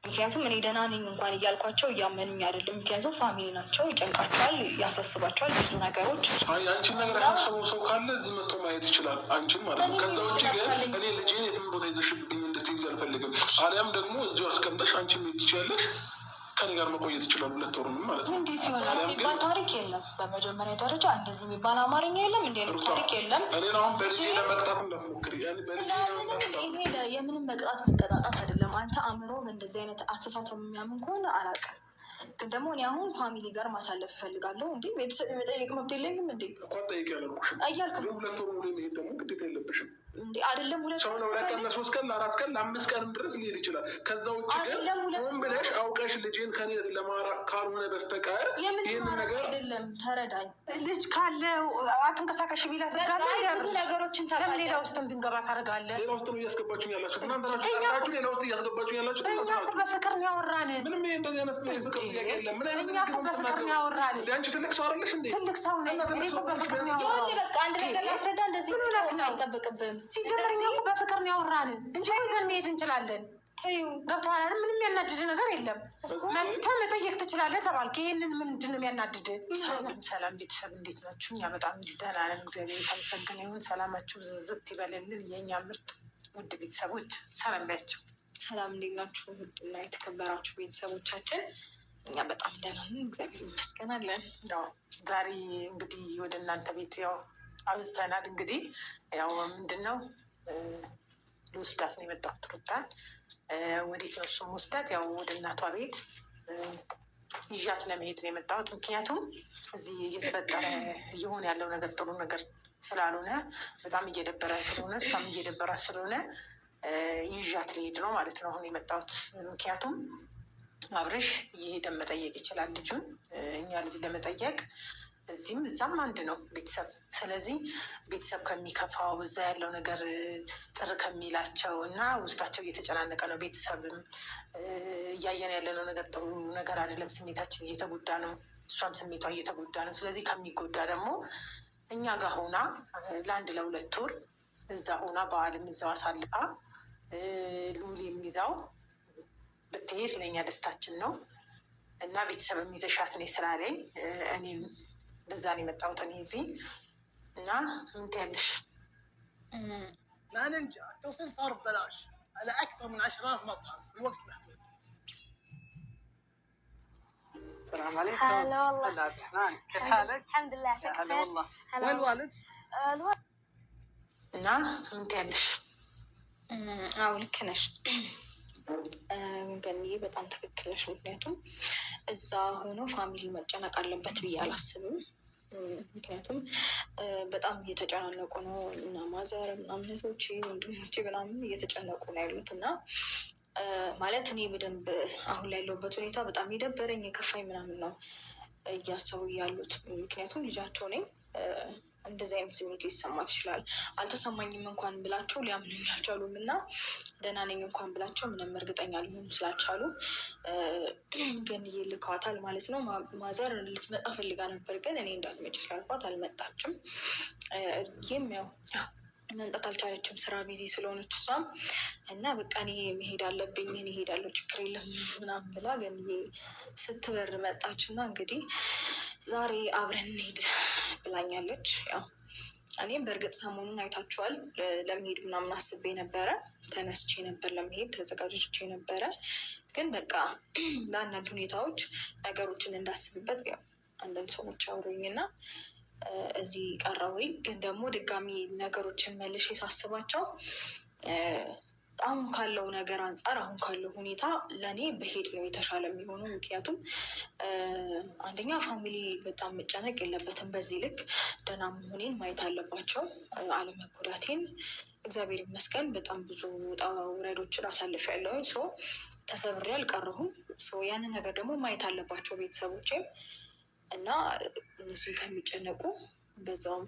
ምክንያቱም እኔ ደህና ነኝ እንኳን እያልኳቸው እያመኑኝ አይደለም። ምክንያቱም ፋሚሊ ናቸው፣ ይጨንቃቸዋል፣ ያሳስባቸዋል ብዙ ነገሮች። አንቺን ነገር ያሳሰበው ሰው ካለ እዚህ መጥቶ ማየት ይችላል፣ አንቺን ማለት ነው። ከዛ ውጭ ግን እኔ ልጄን የትም ቦታ ይዘሽብኝ እንድትይዝ አልፈልግም። አሊያም ደግሞ እዚሁ አስቀምጠሽ አንቺ መሄድ ትችያለሽ፣ ከኔ ጋር መቆየት ይችላሉ። 2 ወር ማለት ነው። እንዴት ይሆናል? የሚባል ታሪክ የለም። በመጀመሪያ ደረጃ እንደዚህ የሚባል አማርኛ የለም። እንደ ታሪክ የለም። እኔ አሁን በልጄ ለመቅጣት እንዳትሞክሪ። የምንም መቅጣት መቀጣጣት አይደለም። አንተ አእምሮ እንደዚህ አይነት አስተሳሰብ የሚያምን ከሆነ አላውቅም፣ ግን ደግሞ እኔ አሁን ፋሚሊ ጋር ማሳለፍ እፈልጋለሁ። እንዴ ቤተሰብ የመጠየቅ መብት የለኝም እንዴ? እንኳን ጠይቅ ያለልኩሽም እያልክ 2 ወር ሙሉ መሄድ ደግሞ ግዴታ የለብሽም እንዴ? አይደለም 2 ሰው ለ2 ቀን ለ3 ቀን ለ4 ቀን ለ5 ቀንም ድረስ ሊሄድ ይችላል። ከዛ ውጭ ግን ሆን ብለሽ አውቀሽ ልጄን ከኔ ለማራቅ ካልሆነ በስተቀር ይህንን ነገር አይደለም። ተረዳኝ። ልጅ ካለው አትንቀሳቀሽ ቢላት ብዙ ነገሮችን ታውቃለህ። ሌላ ውስጥ እንድንገባ ታደርጋለህ። ሌላ ውስጥ ነው እያስገባችሁኝ ያላችሁ እናንተ ናችሁ። ሌላ ውስጥ እያስገባችሁኝ ያላችሁ እኛ እኮ በፍቅር ነው ያወራን። ምንም ይሄ እንደዚህ አይነት ፍቅር ጥያቄ የለም። ምን አይነት እኛ እኮ በፍቅር ነው ያወራን። አንቺ ትልቅ ሰው አይደለሽ እንዴ? ትልቅ ሰው ነኝ እኔ እኮ በፍቅር ነው ያወራን። በቃ አንድ ነገር ላስረዳ። እንደዚህ ነው አይጠበቅብህም። ሲጀመር እኛ እኮ በፍቅር ነው ያወራን እንጂ ይዘን መሄድ እንችላለን። ገብቶሃል አይደል? ምንም የሚያናድድ ነገር የለም። መተህ መጠየቅ ትችላለህ ተባልክ። ይሄንን ምንድን ነው የሚያናድድ? ሰላም ቤተሰብ እንዴት ናችሁ? እኛ በጣም ደህና ነን፣ እግዚአብሔር የተመሰገነ ይሁን። ሰላማችሁ ዝዝት ይበልልን። የእኛ ምርጥ ውድ ቤተሰቦች ሰላም ቢያቸው። ሰላም እንዴት ናችሁ? ውድና የተከበራችሁ ቤተሰቦቻችን እኛ በጣም ደህና ነን፣ እግዚአብሔር ይመስገን አለን። ዛሬ እንግዲህ ወደ እናንተ ቤት ያው አብዝተናል። እንግዲህ ያው ምንድን ነው ልወስዳት ነው የመጣሁት ሩታን። ወዴት ነው እሱም ወስዳት? ያው ወደ እናቷ ቤት ይዣት ለመሄድ ነው የመጣሁት። ምክንያቱም እዚህ እየተፈጠረ እየሆነ ያለው ነገር ጥሩ ነገር ስላልሆነ በጣም እየደበረ ስለሆነ እሷም እየደበራ ስለሆነ ይዣት ልሄድ ነው ማለት ነው አሁን የመጣሁት። ምክንያቱም አብርሽ እየሄደ መጠየቅ ይችላል ልጁን፣ እኛ ልጅ ለመጠየቅ እዚህም እዛም አንድ ነው ቤተሰብ። ስለዚህ ቤተሰብ ከሚከፋው እዛ ያለው ነገር ጥር ከሚላቸው እና ውስጣቸው እየተጨናነቀ ነው። ቤተሰብም እያየን ያለነው ነገር ጥሩ ነገር አይደለም። ስሜታችን እየተጎዳ ነው፣ እሷም ስሜቷ እየተጎዳ ነው። ስለዚህ ከሚጎዳ ደግሞ እኛ ጋር ሆና ለ1 ለ2 ወር እዛ ሆና በዓልም እዛው አሳልፋ ሉል የሚይዛው ብትሄድ ለእኛ ደስታችን ነው እና ቤተሰብ የሚዘሻት እኔ ስላለኝ እኔም በዛ ነው የመጣሁት እኔ እዚህ እና ምን ትያለሽ? ما ننجح التوصيل صار ببلاش على اكثر من 10,000 مطعم في وقت محدود. السلام عليكم. هلا والله. هلا عبد الرحمن، كيف حالك؟ الحمد لله. هلا والله. وين الوالد؟ እና ምን ትያለሽ? አዎ ልክ ነሽ ገንዬ፣ በጣም ትክክል ነሽ። ምክንያቱም እዛ ሆኖ ፋሚሊ መጨነቅ አለበት ብዬ አላስብም። ምክንያቱም በጣም እየተጨናነቁ ነው እና ማዘር እህቶቼ፣ ወንድሞቼ ምናምን እየተጨነቁ ነው ያሉት እና ማለት እኔ በደንብ አሁን ላይ ያለሁበት ሁኔታ በጣም የደበረኝ የከፋኝ ምናምን ነው እያሰቡ ያሉት። ምክንያቱም ልጃቸው ነኝ። እንደዚህ አይነት ስሜት ሊሰማት ይችላል። አልተሰማኝም እንኳን ብላቸው ሊያምኑኝ አልቻሉም እና ደህና ነኝ እንኳን ብላቸው ምንም እርግጠኛ ሊሆኑ ስላልቻሉ ግን ልከዋታል ማለት ነው። ማዘር ልትመጣ ፈልጋ ነበር፣ ግን እኔ እንዳትመጭ ስላልኳት አልመጣችም። ይህም ያው መምጣት አልቻለችም፣ ስራ ቢዚ ስለሆነች እሷም እና በቃ እኔ መሄድ አለብኝ፣ እኔ እሄዳለሁ ችግር የለም ምናምን ብላ ግን ስትበር መጣች እና እንግዲህ ዛሬ አብረን እንሄድ ብላኛለች። ያው እኔም በእርግጥ ሰሞኑን አይታችኋል ለመሄድ ምናምን አስቤ ነበረ፣ ተነስቼ ነበር ለመሄድ ተዘጋጅቼ ነበረ። ግን በቃ በአንዳንድ ሁኔታዎች ነገሮችን እንዳስብበት ያው አንዳንድ ሰዎች አውሩኝ እና እዚህ ቀረሁኝ። ግን ደግሞ ድጋሚ ነገሮችን መልሼ ሳስባቸው አሁን ካለው ነገር አንጻር አሁን ካለው ሁኔታ ለእኔ በሄድ ነው የተሻለ የሚሆነው። ምክንያቱም አንደኛ ፋሚሊ በጣም መጨነቅ የለበትም። በዚህ ልክ ደህና መሆኔን ማየት አለባቸው፣ አለመጎዳቴን። እግዚአብሔር ይመስገን በጣም ብዙ ውጣ ውረዶችን አሳልፌያለሁ። ተሰብሬ አልቀረሁም። ያንን ነገር ደግሞ ማየት አለባቸው ቤተሰቦቼም እና እነሱን ከሚጨነቁ በዛውም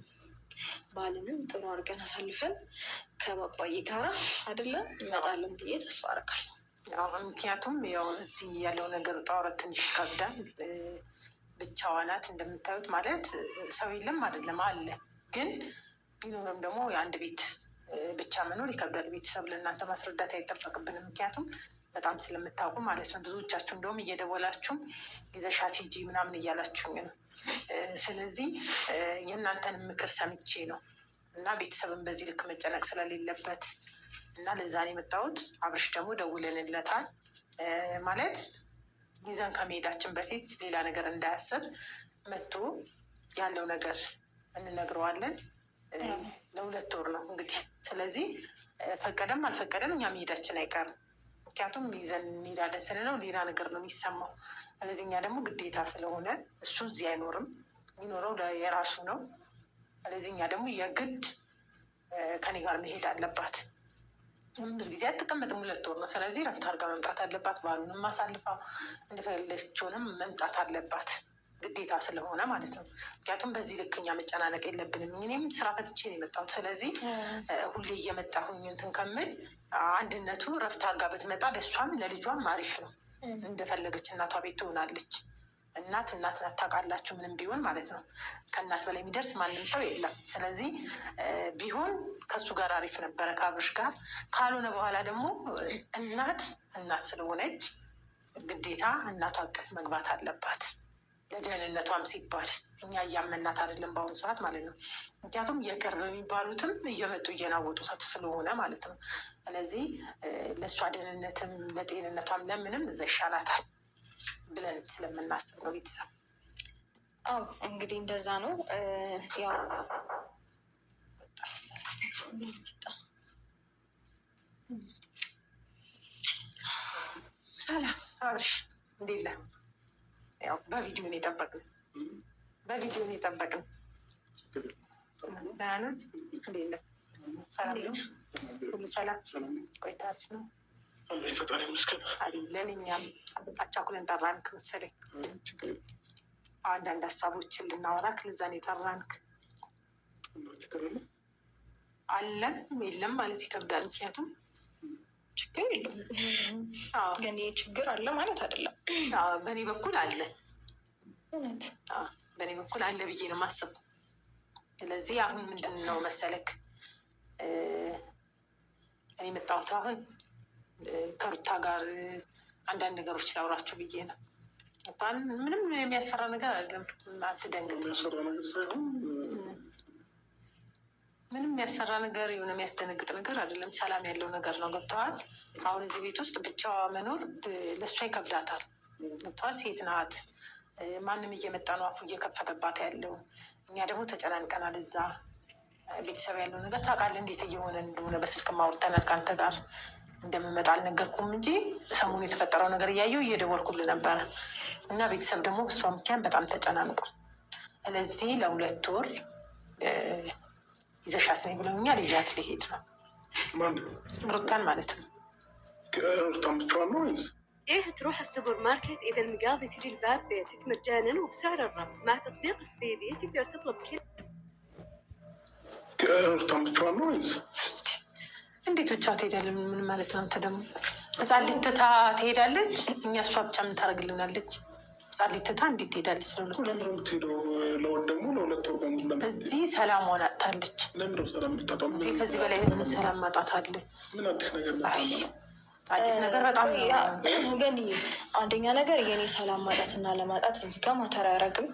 ባልንም ጥሩ አድርገን አሳልፈን ከባባዬ ጋራ አይደለም እንመጣለን ብዬ ተስፋ አደርጋለሁ። ምክንያቱም ያው እዚህ ያለው ነገር ጣውረት ትንሽ ይከብዳል። ብቻዋ ናት እንደምታዩት፣ ማለት ሰው የለም አይደለም አለ፣ ግን ቢኖርም ደግሞ የአንድ ቤት ብቻ መኖር ይከብዳል። ቤተሰብ ለእናንተ ማስረዳት አይጠበቅብንም። ምክንያቱም በጣም ስለምታውቁ ማለት ነው። ብዙዎቻችሁ እንደውም እየደወላችሁ ይዘሻት ሂጂ ምናምን እያላችሁኝ ነው። ስለዚህ የእናንተን ምክር ሰምቼ ነው እና ቤተሰብን በዚህ ልክ መጨነቅ ስለሌለበት እና ለዛ ነው የመጣሁት። አብርሽ ደግሞ ደውለንለታል ማለት ይዘን ከመሄዳችን በፊት ሌላ ነገር እንዳያስብ መጥቶ ያለው ነገር እንነግረዋለን። ለ2 ወር ነው እንግዲህ። ስለዚህ ፈቀደም አልፈቀደም እኛ መሄዳችን አይቀርም። ምክንያቱም ይዘን እንሄዳለን ስንለው ሌላ ነገር ነው የሚሰማው። ስለዚህ እኛ ደግሞ ግዴታ ስለሆነ እሱ እዚህ አይኖርም፣ የሚኖረው የራሱ ነው። ስለዚህ እኛ ደግሞ የግድ ከኔ ጋር መሄድ አለባት። ብዙ ጊዜ አትቀመጥም፣ 2 ወር ነው። ስለዚህ ረፍት አድርጋ መምጣት አለባት። ባሉንም አሳልፋ እንደፈለገችውንም መምጣት አለባት፣ ግዴታ ስለሆነ ማለት ነው። ምክንያቱም በዚህ ልክ እኛ መጨናነቅ የለብንም። እኔም ስራ ፈትቼ ነው የመጣሁት። ስለዚህ ሁሌ እየመጣሁኝ እንትን ከምል አንድነቱ ረፍት አድርጋ ብትመጣ ለእሷም ለልጇም አሪፍ ነው። እንደፈለገች እናቷ ቤት ትሆናለች። እናት ናት፣ ታውቃላችሁ፣ ምንም ቢሆን ማለት ነው። ከእናት በላይ የሚደርስ ማንም ሰው የለም። ስለዚህ ቢሆን ከሱ ጋር አሪፍ ነበረ ከአብርሽ ጋር። ካልሆነ በኋላ ደግሞ እናት ስለሆነች ግዴታ እናቷ አቀፍ መግባት አለባት፣ ለደህንነቷም ሲባል። እኛ እያመናት አይደለም በአሁኑ ሰዓት ማለት ነው። ምክንያቱም የቅርብ የሚባሉትም እየመጡ እየናወጡታት ስለሆነ ማለት ነው። ስለዚህ ለእሷ ደህንነትም ለጤንነቷም ለምንም እዛ ይሻላታል ብለን ስለምናስብ ነው ቤተሰብ። አዎ እንግዲህ እንደዛ ነው። ያው ሰላም አብርሽ፣ እንዴት ነህ? ያው በቪዲዮ ነው የጠበቅን። ደህና ነህ? እንዴት ነህ? ሰላም ነው? ሁሉ ሰላም? ቆይታችሁ ነው? ፈጣሪ ይመስገን አይደለን። እኛም አቻኩለን ጠራንክ መሰለኝ። አንዳንድ ሀሳቦችን ልናወራክ ለዛን የጠራንክ። አለም የለም ማለት ይከብዳል። ምክንያቱም ችግር የለም፣ ግን ችግር አለ ማለት አይደለም። በእኔ በኩል አለ፣ በእኔ በኩል አለ ብዬ ነው የማስበው። ስለዚህ አሁን ምንድን ነው መሰለክ እኔ የመጣሁት አሁን ከሩታ ጋር አንዳንድ ነገሮች ላውራችሁ ብዬ ነው። እንኳን ምንም የሚያስፈራ ነገር አይደለም፣ አትደንግጥ። ምንም የሚያስፈራ ነገር የሆነ የሚያስደነግጥ ነገር አይደለም። ሰላም ያለው ነገር ነው። ገብተዋል። አሁን እዚህ ቤት ውስጥ ብቻዋ መኖር ለእሷ ይከብዳታል። ገብተዋል። ሴት ናት። ማንም እየመጣ ነው አፉ እየከፈተባት ያለው። እኛ ደግሞ ተጨናንቀናል። እዛ ቤተሰብ ያለው ነገር ታውቃለህ እንዴት እየሆነ እንደሆነ። በስልክ ማውርተናል። ከአንተ ጋር እንደምመጣ አልነገርኩም እንጂ ሰሞኑ የተፈጠረው ነገር እያየው እየደወልኩልህ ነበረ እና ቤተሰብ ደግሞ እሷ ምክንያት በጣም ተጨናንቋል። ስለዚህ ለ2 ወር ይዘሻት ነኝ ብለውኛል። ይዣት ሊሄድ ነው። ሩታን ማለት ነው። ሩታን ብቻዋን ነው ወይስ ايه تروح السوبر ماركت اذا المقاضي تجي لباب بيتك مجانا وبسعر الرب مع تطبيق سبيدي تقدر تطلب كل ሩታን ብቻዋን ነው ወይስ እንዴት ብቻ ትሄዳለች? ምን ማለት ነው? አንተ ደግሞ ህፃን ልትታ ትሄዳለች። እኛ እሷ ብቻ ምን ታደርግልናለች? ህፃን ልትታ እንዴት ትሄዳለች? ለምንድነው የምትሄደው? ለወር ደግሞ ለ2 ወር በሙሉ እዚህ ሰላሟን አጥታለች። ለምንድነው ሰላም የምታጣው? ከዚህ በላይ ምን ሰላም ማጣት አለ? ምን አዲስ ነገር ነው? አዲስ ነገር በጣም ግን አንደኛ ነገር የኔ ሰላም ማጣትና ለማጣት እዚህ ጋር ማተር አያደርግም።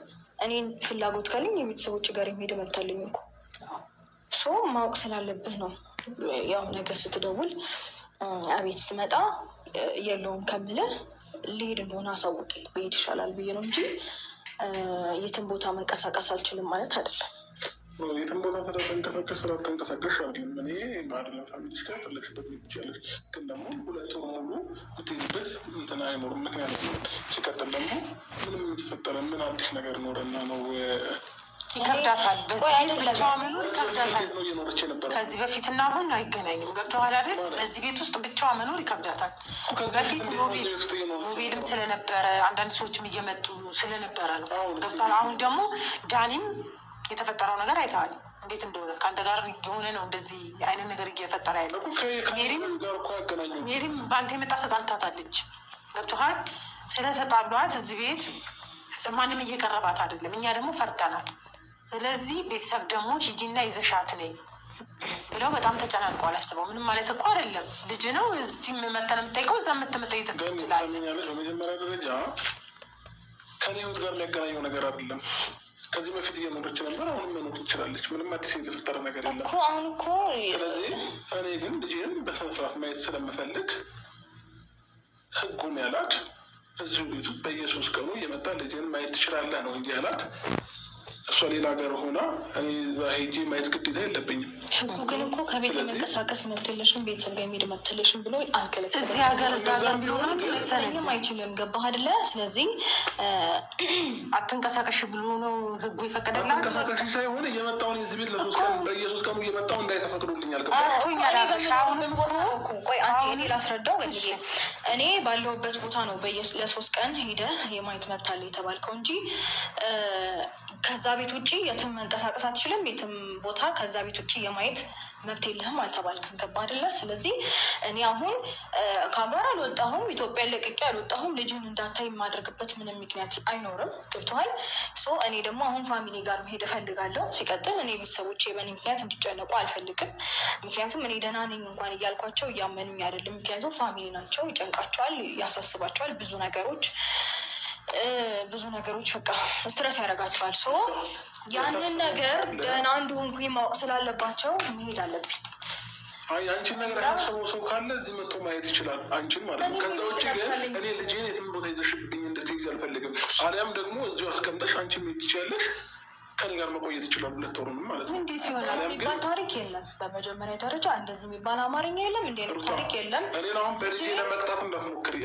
እኔን ፍላጎት ካለኝ የቤተሰቦች ጋር የሚሄድ መብት አለኝ እኮ። ሶ ማወቅ ስላለብህ ነው። ያው ነገር ስትደውል አቤት ስትመጣ የለውም ከምልህ ልሄድ እንደሆነ አሳውቅ ብሄድ ይሻላል ብዬ ነው እንጂ የትም ቦታ መንቀሳቀስ አልችልም ማለት አይደለም። የትም ቦታ ተንቀሳቀስ ስላልተንቀሳቀሽ አይደለም። እኔ በአደለም ፋሚሊሽ ጋር ፈለግሽበት ትችያለሽ፣ ግን ደግሞ 2 ወር ሙሉ የምትሄድበት እንትን አይኖርም። ምክንያቱም ሲቀጥል ደግሞ ምንም የተፈጠረ ምን አዲስ ነገር ኖረና ነው? ይከብዳታል። በዚህ ቤት ብቻዋ መኖር ይከብዳታል። ከዚህ በፊትና አሁን አይገናኙም። ገብተዋል አይደል? በዚህ ቤት ውስጥ ብቻዋ መኖር ይከብዳታል። በፊት ሞቤልም ስለነበረ አንዳንድ ሰዎችም እየመጡ ስለነበረ ነው። ገብተዋል። አሁን ደግሞ ዳኒም የተፈጠረው ነገር አይተዋል እንዴት እንደሆነ። ከአንተ ጋር የሆነ ነው እንደዚህ አይነት ነገር እየፈጠረ ያለው። ሜሪም በአንተ የመጣ ተጣልታታለች። ገብተዋል። ስለተጣሏት እዚህ ቤት ማንም እየቀረባት አይደለም። እኛ ደግሞ ፈርተናል። ስለዚህ ቤተሰብ ደግሞ ሂጂና ይዘሻት ነኝ ብለው በጣም ተጨናንቀዋል። አስበው ምንም ማለት እኮ አይደለም። ልጅ ነው እዚህ መተን የምጠይቀው እዛ መጠየቅ ትችላለህ። በመጀመሪያ ደረጃ ከኔ ህይወት ጋር የሚያገናኘው ነገር አይደለም። ከዚህ በፊት እየኖረች ነበር፣ አሁንም መኖር ትችላለች። ምንም አዲስ የተፈጠረ ነገር የለም አሁን እኮ። ስለዚህ እኔ ግን ልጅን በስነስርዓት ማየት ስለምፈልግ ህጉን ያላት እዚሁ ቤቱ በየ3 ቀኑ እየመጣ ልጅን ማየት ትችላለህ ነው እንጂ ያላት። እሷ ሌላ ሀገር ሆና እኔ ሄጄ ማየት ግዴታ የለብኝም። ህጉ ግን እኮ ከቤት የመንቀሳቀስ መብት የለሽም፣ ቤተሰብ ጋር የሚሄድ መብት የለሽም ብሎ አልከለከለም። እዚህ ሀገር እዛ ሀገር ቢሆን ሰለኝም አይችልም። ገባህ አይደለ? ስለዚህ አትንቀሳቀሽ ብሎ ነው ህጉ የፈቀደላት። አትንቀሳቀሽ ሳይሆን እየመጣውን የዚህ ቤት በየ3 ቀኑ እየመጣው እንዳይተፈቅዶልኛል። ቆይ እኔ ላስረዳው። እኔ ባለሁበት ቦታ ነው ለ3 ቀን ሄደህ የማየት መብት አለ የተባልከው እንጂ ከዛ ቤት ውጭ የትም መንቀሳቀስ አትችልም። የትም ቦታ ከዛ ቤት ውጭ የማየት መብት የለህም አልተባልክም። ገባ አይደለ? ስለዚህ እኔ አሁን ከሀገር አልወጣሁም፣ ኢትዮጵያ ለቅቄ አልወጣሁም። ልጅን እንዳታይ የማደርግበት ምንም ምክንያት አይኖርም። ገብቶሃል? እኔ ደግሞ አሁን ፋሚሊ ጋር መሄድ እፈልጋለሁ። ሲቀጥል እኔ ቤተሰቦቼ በእኔ ምክንያት እንዲጨነቁ አልፈልግም። ምክንያቱም እኔ ደህና ነኝ እንኳን እያልኳቸው እያመኑኝ አይደለም። ምክንያቱም ፋሚሊ ናቸው፣ ይጨንቃቸዋል፣ ያሳስባቸዋል ብዙ ነገሮች በቃ ስትረስ ያደርጋቸዋል። ያንን ነገር ደህና እንደሆንኩኝ ማወቅ ስላለባቸው መሄድ አለብኝ። አንቺን ነገር ያሰበው ሰው ካለ እዚህ መጥቶ ማየት ይችላል፣ አንቺን ማለት ነው። ከዛ ውጭ ግን እኔ ልጄን የትም ቦታ ይዘሽብኝ እንድትይዝ አልፈልግም። አሊያም ደግሞ እዚሁ አስቀምጠሽ አንቺ መሄድ ትችያለሽ፣ ከኔ ጋር መቆየት ይችላል 2 ወሩንም ማለት ነው። እንዴት ይሆናል? የሚባል ታሪክ የለም። በመጀመሪያ ደረጃ እንደዚህ የሚባል አማርኛ የለም። እንደ ታሪክ የለም። እኔን አሁን በልጄ ለመቅጣት እንዳትሞክሪ።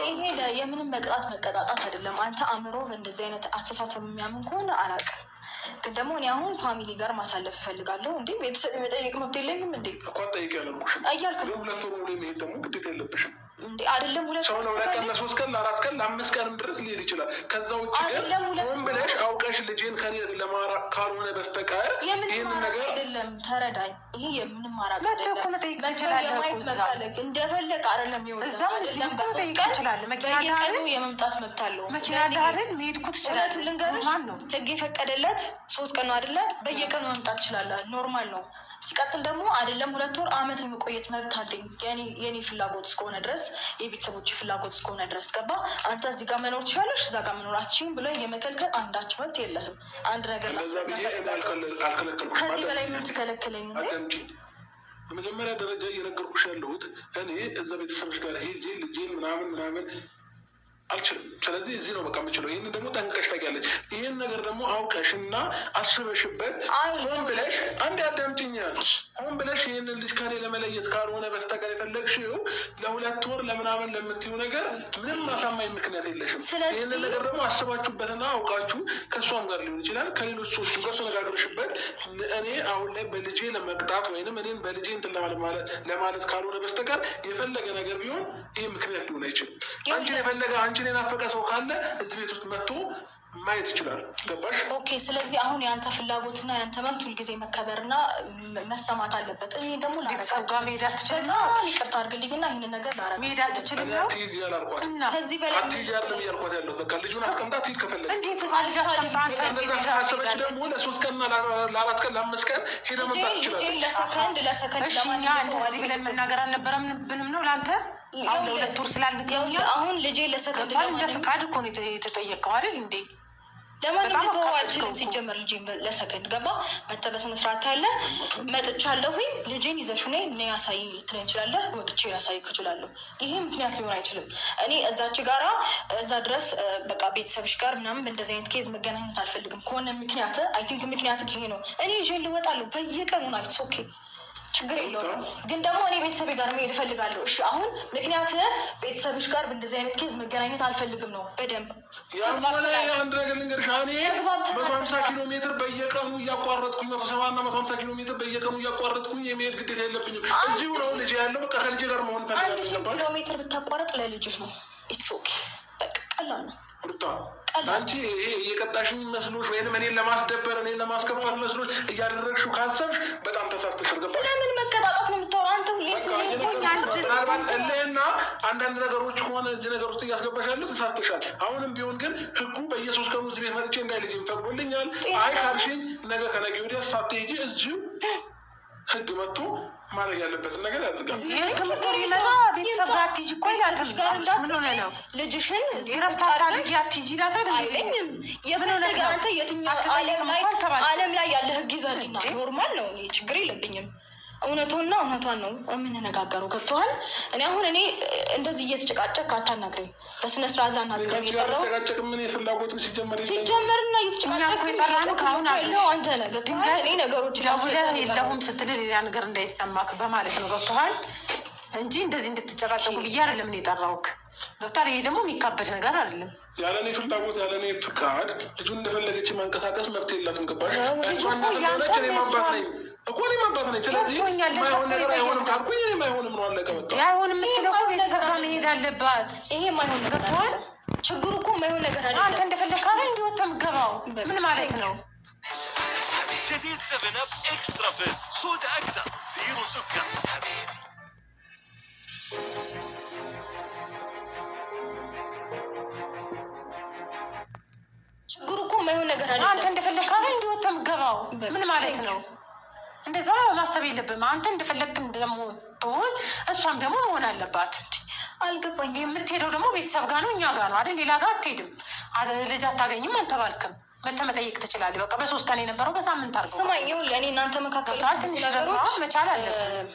ይሄ የምንም መቀጣጣት አይደለም። አንተ አእምሮ እንደዚህ አይነት አስተሳሰብ የሚያምን ከሆነ አላውቅም። ግን ደግሞ እኔ አሁን ፋሚሊ ጋር ማሳለፍ እፈልጋለሁ። እንዴ ቤተሰብ የመጠየቅ መብት የለኝም እንዴ? እኮ ጠይቅ ያለልኩሽም እያልክ 2 ወሩ ሙሉ መሄድ ደግሞ ግዴታ የለብሽም እንዴ? አይደለም 2 ሰው ለ2 ቀን ለ3 ቀን ለ4 ቀን ለ5 ቀንም ድረስ ሊሄድ ይችላል። ከዛ ውጭ ግን ሆን ብለሽ አውቀሽ ልጄን ከኔ ለማራቅ ካልሆነ በስተቀር ይህን ነገር አይደለም። ተረዳኝ። ይሄ የምንም ማራቅ አይደለም። መጠየቅ ትችላለህ። እንደፈለግ አይደለም። እዛም እዚህም መጠየቅ ትችላለህ። መኪና ዳርን የመምጣት መብት አለው። መኪና ዳርን መሄድ እኮ ትችላለህ። ልንገርሽ፣ ህግ የፈቀደለት 3 ቀን ነው አይደለ? በየቀኑ መምጣት ትችላለህ። ኖርማል ነው። ሲቀጥል ደግሞ አይደለም 2 ወር አመት የመቆየት መብት አለኝ የኔ ፍላጎት እስከሆነ ድረስ፣ የቤተሰቦች ፍላጎት እስከሆነ ድረስ። ገባ? አንተ እዚህ ጋር መኖር ትችላለሽ፣ እዛ ጋር መኖር አትችይም ብሎ የመከልከል አንዳች መብት የለህም። አንድ ነገር ከዚህ በላይ ምን ትከለክለኝ? በመጀመሪያ ደረጃ እየነገርኩሽ ያለሁት እኔ እዛ ቤተሰቦች ጋር ሄጄ ልጄን ምናምን አልችልም። ስለዚህ እዚህ ነው በቃ የምችለው። ይህንን ደግሞ ጠንቀሽ ታውቂያለሽ። ይህን ነገር ደግሞ አውቀሽ እና አስበሽበት ሆን ብለሽ አንድ አዳምጪኝ፣ ሆን ብለሽ ይህንን ልጅ ከኔ ለመለየት ካልሆነ በስተቀር የፈለግሽው ለ2 ወር ለምናምን ለምትይው ነገር ምንም አሳማኝ ምክንያት የለሽም። ይህንን ነገር ደግሞ አስባችሁበትና አውቃችሁ ከእሷም ጋር ሊሆን ይችላል ከሌሎች ሰዎች ጋር ተነጋግረሽበት እኔ አሁን ላይ በልጄ ለመቅጣት ወይንም እኔም በልጄ እንትን ለማለት ካልሆነ በስተቀር የፈለገ ነገር ቢሆን ይህ ምክንያት ሊሆን አይችልም። አንቺን የፈለገ አንቺን የናፈቀ ሰው ካለ እዚህ ቤት ውስጥ መጥቶ ማየት ይችላል። ገባሽ? ኦኬ። ስለዚህ አሁን የአንተ ፍላጎትና የአንተ መብት ሁልጊዜ መከበርና መሰማት አለበት። ይሄ ደግሞ ቤተሰብ ጋር መሄድ አትችልም። ይቅርታ አድርግልኝና ይህንን ነገር ላረግ መሄድ አትችልም ነው ከዚህ በላይ አትሄጂ አይደለም እያልኳት ያለሁት። በቃ ልጁን አስቀምጣ ትሄድ ከፈለገች። እንዴት እዛ ልጅ አስቀምጣ አንተ ካሰበች ደግሞ ለ3 ቀንና ለ4 ቀን ለ5 ቀን ሄደ መምጣት ይችላል። ለሰከንድ እሺ፣ እኛ እንደዚህ ብለን መናገር አልነበረብንም ነው ለአንተ አሁን ለ2 ወር ስላልከኝ አሁን ልጄ ለሰከንድ እንደ ፍቃድ እኮ ነው የተጠየቀው አይደል እንዴ? ለማንም ልተወው አልችልም። ሲጀመር ልጄን ለሰከንድ ገባ መተህ በስነ ስርዓት ያለ መጥቻለሁኝ ልጄን ይዘሽ እኔ ያሳይ ልትለኝ እንችላለህ። ወጥቼ ያሳይ እችላለሁ። ይሄ ምክንያት ሊሆን አይችልም። እኔ እዛች ጋራ እዛ ድረስ በቃ ቤተሰብሽ ጋር ምናምን እንደዚህ አይነት ኬዝ መገናኘት አልፈልግም። ከሆነ ምክንያት አይ ቲንክ ምክንያት ይሄ ነው። እኔ ይዤ ልወጣለሁ በየቀኑ ናይት ኦኬ፣ ችግር የለውም። ግን ደግሞ እኔ ቤተሰቤ ጋር መሄድ እፈልጋለሁ። እሺ አሁን ምክንያት ቤተሰብሽ ጋር በእንደዚህ አይነት ኬዝ መገናኘት አልፈልግም ነው። በደንብ አንድ ነገር ልንገርሽ፣ እኔ 150 ኪሎ ሜትር በየቀኑ እያቋረጥኩኝ 170 እና 150 ኪሎ ሜትር በየቀኑ እያቋረጥኩኝ የመሄድ ግዴታ የለብኝም። እዚሁ ነው ልጅ ያለው። በቃ ከልጅ ጋር መሆን ፈልጋለሁ። 1 ኪሎ ሜትር ብታቋረጥ ለልጅህ ነው። ኢትስ ኦኬ፣ በቃ ቀላል ነው። አንቺ ይሄ እየቀጣሽኝ መስሎሽ ወይንም እኔን ለማስደበር እኔን ለማስከፋት መስሎሽ እያደረግሽው ካሰብሽ በጣም ተሳስተሻል። ገባሽ? ስለምን መቀጣጣት ነው የምታወራው አንተ? ሁሌ ምናልባት እልህና አንዳንድ ነገሮች ከሆነ እዚህ ነገር ውስጥ እያስገባሻለሁ ተሳስተሻል። አሁንም ቢሆን ግን ህጉ በየ3 ቀኑ እዚህ ቤት መጥቼ እንዳይ ልጅ ፈቅዶልኛል። አይ ካልሽኝ ነገ ከነገ ወዲያ ሳትሄጂ እዚሁ ህግ መጥቶ ማድረግ ያለበትን ነገር ያደርጋል። የህግ ምክር ይመጣ ቤተሰብ ጋር አትሂጂ እኮ ይላታል። ምን ሆነ ነው ልጅሽን ረፍት አታድርጊ አትሂጂ ይላታል። አይለኝም። የፈለገ አንተ የትኛው ዓለም ላይ ያለ ህግ ይዘህልኝ ኖርማል ነው። እኔ ችግር የለብኝም። እውነቷን ነው የምንነጋገረው። ገብቶሃል? እኔ እንደዚህ እየተጨቃጨቅ አታናግረኝ። በስነ ስርዓት አናግረኝ። የጠራው ምን የፍላጎት ሲጀመርና እየተጨቃጨቅ ያለው አንተ ነህ። ገብቶሃል? እኔ ነገሮች ደውለህ የለሁም ስትል ሌላ ነገር እንዳይሰማክ በማለት ነው። ገብቶሃል? እንጂ እንደዚህ እንድትጨቃጨቁ ብዬ አይደለም እኔ የጠራሁክ። ገብቶሃል? ይሄ ደግሞ የሚካበድ ነገር አይደለም። ያለ እኔ ፍላጎት ያለ እኔ ፍቃድ ልጁን እንደፈለገች ማንቀሳቀስ መብት የላትም። ገባሽ? እኮ እኔም አባት ነኝ። ስለዚህ ማይሆን ነገር አይሆንም ካልኩኝ እኔም አይሆንም ነው አለቀ በቃ። አይሆንም የምትለው እኮ ቤተሰብ ጋር መሄድ አለባት። ይሄ ማይሆን ነገር አለ። ችግሩ እኮ ማይሆን ነገር አለ። አንተ እንደፈለግህ ካለ እንዲወጣ የምትገባው ምን ማለት ነው? جديد 7 أب إكسترا فيز صودا أكثر زيرو سكر ችግሩ እኮ ማይሆን ነገር አለ። አንተ እንደፈለግህ ካለ እንዲወጣ የምትገባው ምን ማለት ነው? እንደዛ ማሰብ የለብህም። አንተ እንደፈለግህ ደግሞ ትሆን፣ እሷም ደግሞ መሆን አለባት። አልገባኝ። የምትሄደው ደግሞ ቤተሰብ ጋር ነው፣ እኛ ጋር ነው አይደል? ሌላ ጋር አትሄድም። ልጅ አታገኝም አልተባልክም። መጠየቅ ትችላለህ። በቃ በ3 ቀን የነበረው በሳምንት አድርገው። ስማኝ፣ ይኸውልህ እኔ እናንተ መካከል ትንሽ ነገሮች መቻል አለብን።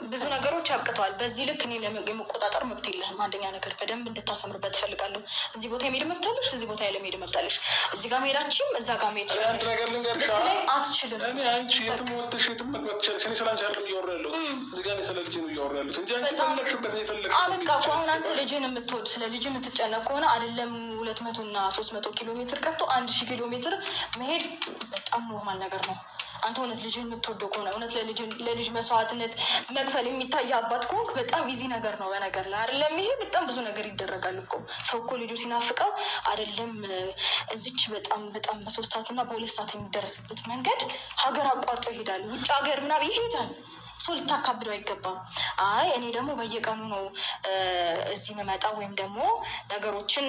ብዙ ነገሮች አብቅተዋል። በዚህ ልክ እኔ የመቆጣጠር መብት የለህም። አንደኛ ነገር በደንብ እንድታሰምርበት እፈልጋለሁ። እዚህ ቦታ የመሄድ መብት አለሽ፣ እዚህ ቦታ ያለመሄድ መብት አለሽ። እዚህ ጋር መሄዳችም እዛ ጋር መሄድ ልትለኝ አትችልም። እኔ አንቺ የትም ወጥተሽ የትም መግባት ትችላለሽ። እኔ ስለ አንቺ አይደለም እያወራ ያለሁት እዚህ ጋር ስለ ልጄ ነው እያወራ ያለሁት እንጂ አንቺ ፈለግሽበት የፈለግሽ አበቃ። አሁን አንተ ልጅን የምትወድ ስለ ልጅ የምትጨነቅ ከሆነ አይደለም 200 እና 300 ኪሎ ሜትር ቀርቶ 1000 ኪሎ ሜትር መሄድ በጣም ኖርማል ነገር ነው። አንተ እውነት ልጅን የምትወደው ከሆነ እውነት ለልጅ መስዋዕትነት መክፈል የሚታይ አባት ከሆንክ በጣም ኢዚ ነገር ነው። በነገር ላይ አይደለም ይሄ በጣም ብዙ ነገር ይደረጋል እኮ። ሰው እኮ ልጁ ሲናፍቀው አይደለም እዚች በጣም በ3 ሰዓት እና በ2 ሰዓት የሚደረስበት መንገድ ሀገር አቋርጦ ይሄዳል። ውጭ ሀገር ምናምን ይሄዳል። ሰው ልታካብደው አይገባም። አይ እኔ ደግሞ በየቀኑ ነው እዚህ መመጣ ወይም ደግሞ ነገሮችን